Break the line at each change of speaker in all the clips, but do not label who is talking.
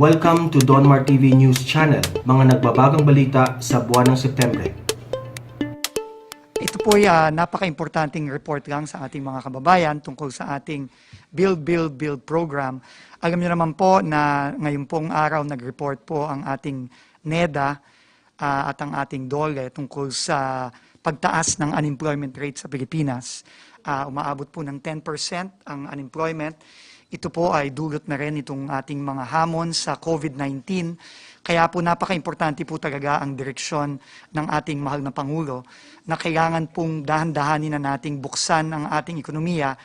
Welcome to Donmar TV News Channel, mga nagbabagang balita sa buwan ng Setyembre.
Ito po ay napaka-importanting report lang sa ating mga kababayan tungkol sa ating Build program. Alam niyo naman po na ngayon pong araw nag-report po ang ating NEDA at ang ating DOLE tungkol sa pagtaas ng unemployment rate sa Pilipinas. Umaabot po ng 10% ang unemployment. Ito po ay dulot na rin itong ating mga hamon sa COVID-19. Kaya po napaka-importante po talaga ang direksyon ng ating mahal na Pangulo na kailangan pong dahan-dahanin na nating buksan ang ating ekonomiya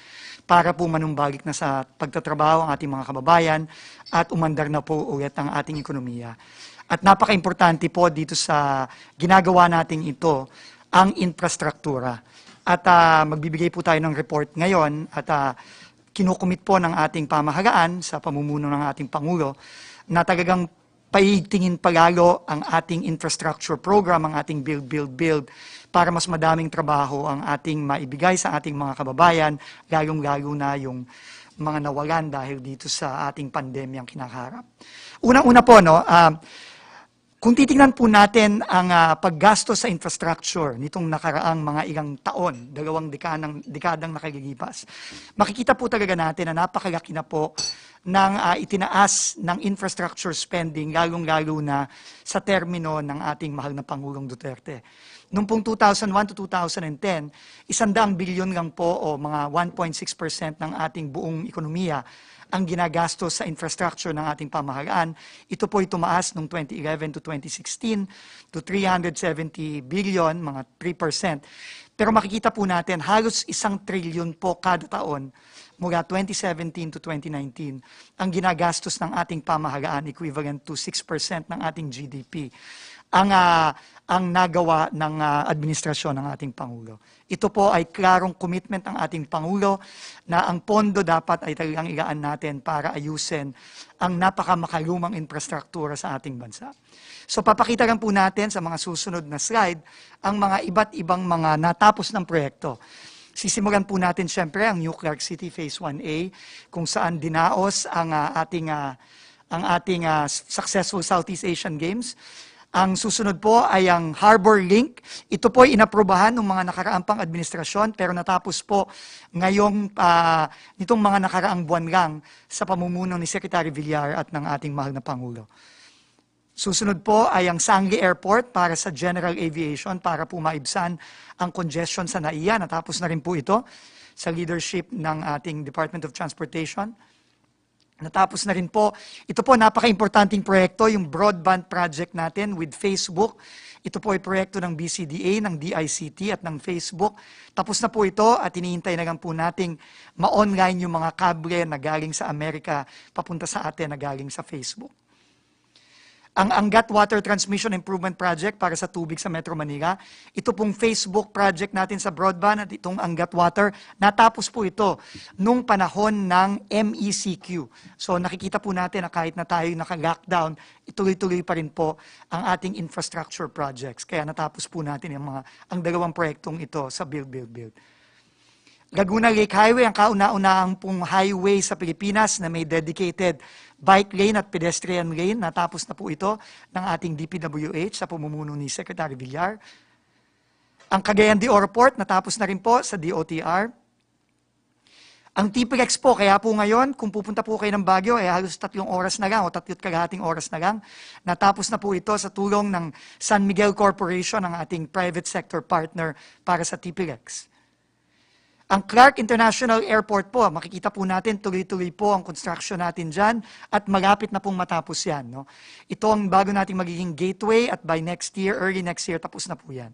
para po manumbalik na sa pagtatrabaho ang ating mga kababayan at umandar na po ulit ang ating ekonomiya. At napaka-importante po dito sa ginagawa nating ito ang infrastruktura. At magbibigay po tayo ng report ngayon at kinukumit po ng ating pamahalaan sa pamumuno ng ating Pangulo na talagang paitingin palalo ang ating infrastructure program, ang ating build para mas madaming trabaho ang ating maibigay sa ating mga kababayan, lalong-lalo na yung mga nawalan dahil dito sa ating pandemyang kinakaharap. Unang-una po, kung titingnan po natin ang paggasto sa infrastructure nitong nakaraang mga ilang taon, dalawang dekadang nakalilipas, makikita po talaga natin na napakalaki na po ng itinaas ng infrastructure spending, lalong-lalo na sa termino ng ating mahal na Pangulong Duterte. Noong pong 2001 to 2010, 100 bilyon lang po o mga 1.6% ng ating buong ekonomiya ang ginagastos sa infrastructure ng ating pamahalaan. Ito po ay tumaas noong 2011 to 2016 to 370 billion, mga 3%. Pero makikita po natin, halos 1 trilyon po kada taon mula 2017 to 2019 ang ginagastos ng ating pamahalaan, equivalent to 6% ng ating GDP. Ang nagawa ng administrasyon ng ating Pangulo. Ito po ay klarong commitment ng ating Pangulo na ang pondo dapat ay talagang ilaan natin para ayusin ang napakamakalumang infrastruktura sa ating bansa. So papakita lang po natin sa mga susunod na slide ang mga iba't ibang mga natapos ng proyekto. Sisimulan po natin siyempre ang New Clark City Phase 1A kung saan dinaos ang ating successful Southeast Asian Games. Ang susunod po ay ang Harbor Link. Ito po ay inaprubahan ng mga nakaraang pang administrasyon pero natapos po ngayong nitong mga nakaraang buwan lang sa pamumuno ni Secretary Villar at ng ating mahal na Pangulo. Susunod po ay ang Sangli Airport para sa General Aviation para po maibsan ang congestion sa NAIA. Natapos na rin po ito sa leadership ng ating Department of Transportation. Natapos na rin po. Ito po, napaka-importanting proyekto, yung broadband project natin with Facebook. Ito po ay proyekto ng BCDA, ng DICT at ng Facebook. Tapos na po ito at hinihintay na lang po nating ma-online yung mga kable na galing sa Amerika papunta sa atin na galing sa Facebook. Ang Angat Water Transmission Improvement Project para sa tubig sa Metro Manila. Ito pong Facebook project natin sa broadband at itong Angat Water, natapos po ito nung panahon ng MECQ. So nakikita po natin na kahit na tayo naka-lockdown, ituloy-tuloy pa rin po ang ating infrastructure projects. Kaya natapos po natin ang dalawang proyektong ito sa Build. Laguna Lake Highway, ang kauna-unahang pong highway sa Pilipinas na may dedicated bike lane at pedestrian lane. Natapos na po ito ng ating DPWH sa pamumuno ni Secretary Villar. Ang Cagayan de Oro Port, natapos na rin po sa DOTR. Ang TPLEX po, kaya po ngayon, kung pupunta po kayo ng Baguio, ay halos 3 oras na lang o 3.5 oras na lang. Natapos na po ito sa tulong ng San Miguel Corporation, ang ating private sector partner para sa TPLEX. Ang Clark International Airport po, makikita po natin, tuloy-tuloy po ang construction natin dyan at malapit na pong matapos yan. No? Ito ang bago nating magiging gateway at by next year, early next year, tapos na po yan.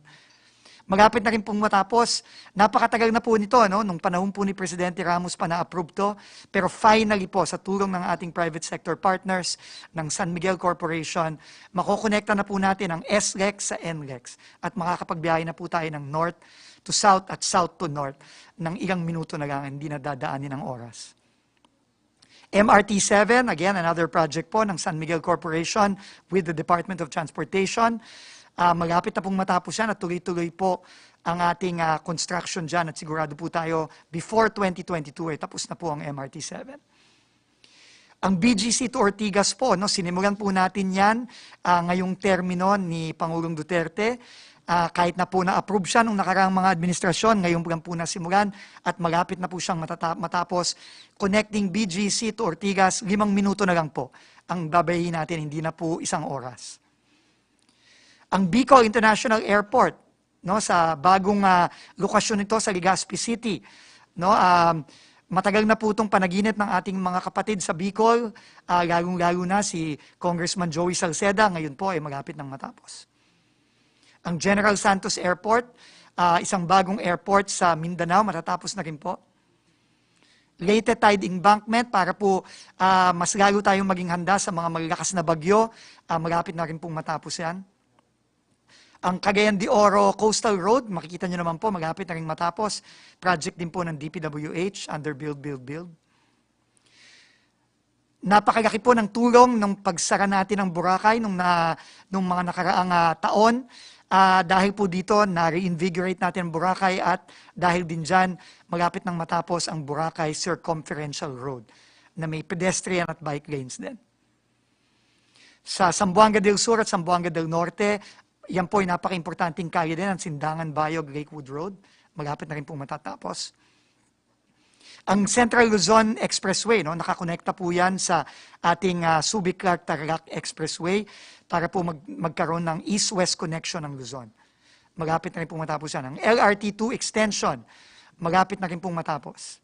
Malapit na rin pong matapos. Napakatagal na po nito, nung panahon po ni Presidente Ramos pa na-approve to. Pero finally po, sa tulong ng ating private sector partners, ng San Miguel Corporation, makokonekta na po natin ang SLEX sa NLEX at makakapagbiyahe na po tayo ng north to south at south to north ng ilang minuto na lang, hindi na dadaanin ng oras. MRT-7, again, another project po ng San Miguel Corporation with the Department of Transportation. Malapit na pong matapos yan at tuloy-tuloy po ang ating construction dyan at sigurado po tayo before 2022 ay tapos na po ang MRT-7. Ang BGC to Ortigas po, no, sinimulan po natin yan ngayong termino ni Pangulong Duterte. Kahit na po na-approve siya nung nakaraang mga administrasyon, ngayon po nasimulan at malapit na po siyang matapos. Connecting BGC to Ortigas, 5 minuto na lang po ang babayin natin, hindi na po 1 oras. Ang Bicol International Airport, no, sa bagong lokasyon nito sa Legazpi City, no, matagal na po itong panaginip ng ating mga kapatid sa Bicol, lalong-lalo na si Congressman Joey Salceda, ngayon po ay malapit nang matapos. Ang General Santos Airport, isang bagong airport sa Mindanao, matatapos na rin po. Leyte Tide Embankment, para po mas lalo tayong maging handa sa mga malalakas na bagyo, malapit na rin pong matapos yan. Ang Cagayan de Oro Coastal Road, makikita nyo naman po, malapit na rin matapos. Project din po ng DPWH, under Build. Napakalaki po ng tulong ng pagsara natin ng Boracay nung mga nakaraang taon. Dahil po dito, na-reinvigorate natin ang Boracay at dahil din dyan, malapit nang matapos ang Boracay Circumferential Road na may pedestrian at bike lanes din. Sa Zamboanga del Sur at Zamboanga del Norte, yan po ay napaka-importanting kalye din, ang Sindangan Bayog Lakewood Road. Malapit na rin po matatapos. Ang Central Luzon Expressway, no, nakakonekta po yan sa ating Subic-Clark-Tarlac Expressway para po magkaroon ng east-west connection ng Luzon. Malapit na rin po matapos yan. Ang LRT2 extension, malapit na rin po matapos.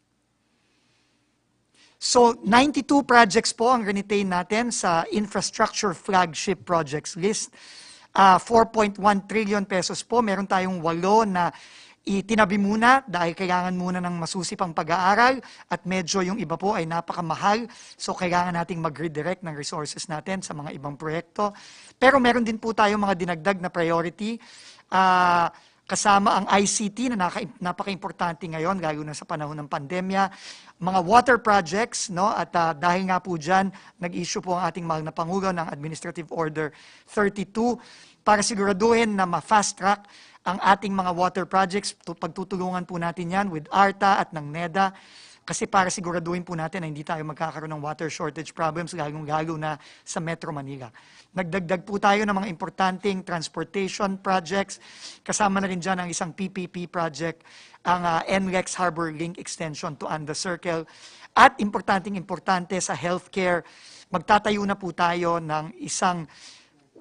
So, 92 projects po ang retain natin sa Infrastructure Flagship Projects list. 4.1 trillion pesos po. Meron tayong 8 na itinabi muna dahil kailangan muna ng masusipang pag-aaral at medyo yung iba po ay napakamahal. So kailangan nating mag-redirect ng resources natin sa mga ibang proyekto. Pero meron din po tayong mga dinagdag na priority kasama ang ICT na napaka-importante ngayon lalo na sa panahon ng pandemya. Mga water projects, no, at dahil nga po dyan, nag-issue po ang ating mahal na Pangulo ng Administrative Order 32 para siguraduhin na ma-fast track ang ating mga water projects. Pagtutulungan po natin yan with ARTA at ng NEDA kasi para siguraduhin po natin na hindi tayo magkakaroon ng water shortage problems lalong-lalo na sa Metro Manila. Nagdagdag po tayo ng mga importanteng transportation projects. Kasama na rin dyan ang isang PPP project, ang NLEX Harbor Link Extension to Anda Circle. At importante sa healthcare, magtatayo na po tayo ng isang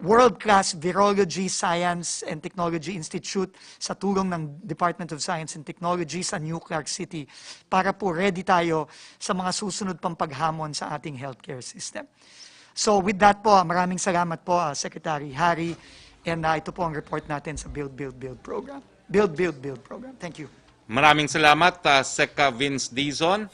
world-class Virology Science and Technology Institute sa tulong ng Department of Science and Technology sa New Clark City para po ready tayo sa mga susunod pang paghamon sa ating healthcare system. So with that po, maraming salamat po, Secretary Harry, and ito po ang report natin sa Build program. Build program. Thank you.
Maraming salamat, Sec. Vince Dizon.